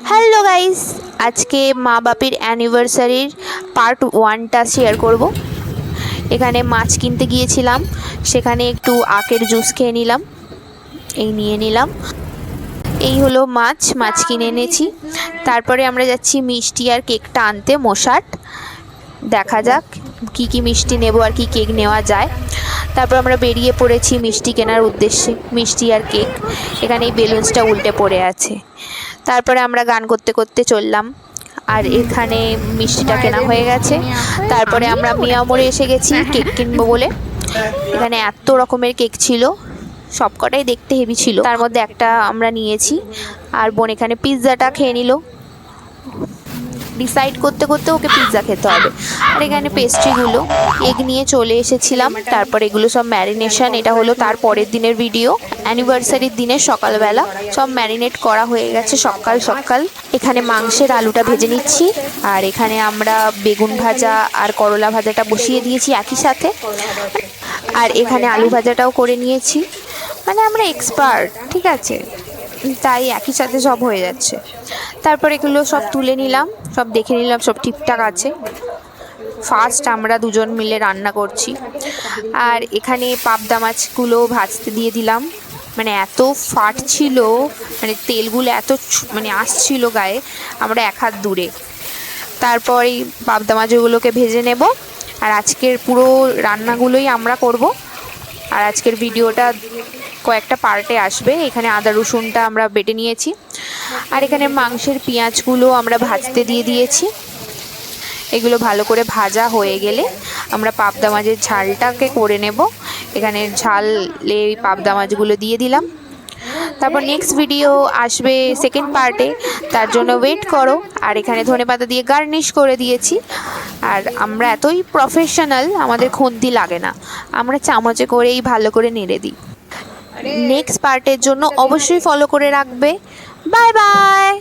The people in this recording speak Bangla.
হ্যালো গাইস, আজকে মা বাপির অ্যানিভার্সারির পার্ট 1টা শেয়ার করব। এখানে মাছ কিনতে গিয়েছিলাম, সেখানে একটু আখের জুস খেয়ে নিলাম, নিয়ে নিলাম। এই হলো মাছ কিনে এনেছি। তারপরে আমরা যাচ্ছি মিষ্টি আর কেকটা আনতে মশাট। দেখা যাক কি কি মিষ্টি নেব আর কি কেক নেওয়া যায়। তারপর আমরা বেরিয়ে পড়েছি মিষ্টি কেনার উদ্দেশ্যে, মিষ্টি আর কেক। এখানে এই বেলুনসটা উল্টে পড়ে আছে। তারপরে আমরা গান করতে করতে চললাম, আর এখানে মিষ্টিটা কেনা হয়ে গেছে। তারপরে আমরা মিয়া মোড়ে এসে গেছি কেক কিনবো বলে। এখানে এত রকমের কেক ছিল, সবকটাই দেখতে হেভি ছিল, তার মধ্যে একটা আমরা নিয়েছি। আর বোন এখানে পিৎজাটা খেয়ে নিল, ডিসাইড করতে করতে ওকে পিৎজা খেতে হবে। আর এখানে পেস্ট্রিগুলো এগ নিয়ে চলে এসেছিলাম। তারপর এগুলো সব ম্যারিনেশন, এটা হলো তার পরের দিনের ভিডিও। অ্যানিভার্সারির দিনের সকালবেলা সব ম্যারিনেট করা হয়ে গেছে সকাল সকাল। এখানে মাংসের আলুটা ভেজে নিচ্ছি, আর এখানে আমরা বেগুন ভাজা আর করলা ভাজাটা বসিয়ে দিয়েছি একই সাথে। আর এখানে আলু ভাজাটাও করে নিয়েছি, মানে আমরা এক্সপার্ট, ঠিক আছে, তাই একই সাথে সব হয়ে যাচ্ছে। তারপর এগুলো সব তুলে নিলাম, সব দেখে নিলাম সব ঠিকঠাক আছে। ফার্স্ট আমরা দুজন মিলে রান্না করছি। আর এখানে পাবদা মাছগুলো ভাজতে দিয়ে দিলাম, মানে এত ফাটছিল, মানে তেলগুলো এত মানে আসছিল গায়ে, আমরা এক হাত দূরে। তারপর এই পাবদা মাছগুলোকে ভেজে নেব। আর আজকের পুরো রান্নাগুলোই আমরা করব। আর আজকের ভিডিওটা কয়েকটা পার্টে আসবে। এখানে আদা রসুনটা আমরা বেটে নিয়েছি, আর এখানে মাংসের পেঁয়াজগুলো আমরা ভাজতে দিয়ে দিয়েছি। এগুলো ভালো করে ভাজা হয়ে গেলে আমরা পাবদা মাছের ঝালটাকে করে নেব। এখানে ঝালে পাবদা মাছগুলো দিয়ে দিলাম। তারপর নেক্সট ভিডিও আসবে সেকেন্ড পার্টে, তার জন্য ওয়েট করো। আর এখানে ধনেপাতা দিয়ে গার্নিশ করে দিয়েছি। আর আমরা এতই প্রফেশনাল, আমাদের খুন্তি লাগে না, আমরা চামচে করেই ভালো করে নেড়ে দিই। নেক্সট পার্টের জন্য অবশ্যই ফলো করে রাখবে। Bye bye.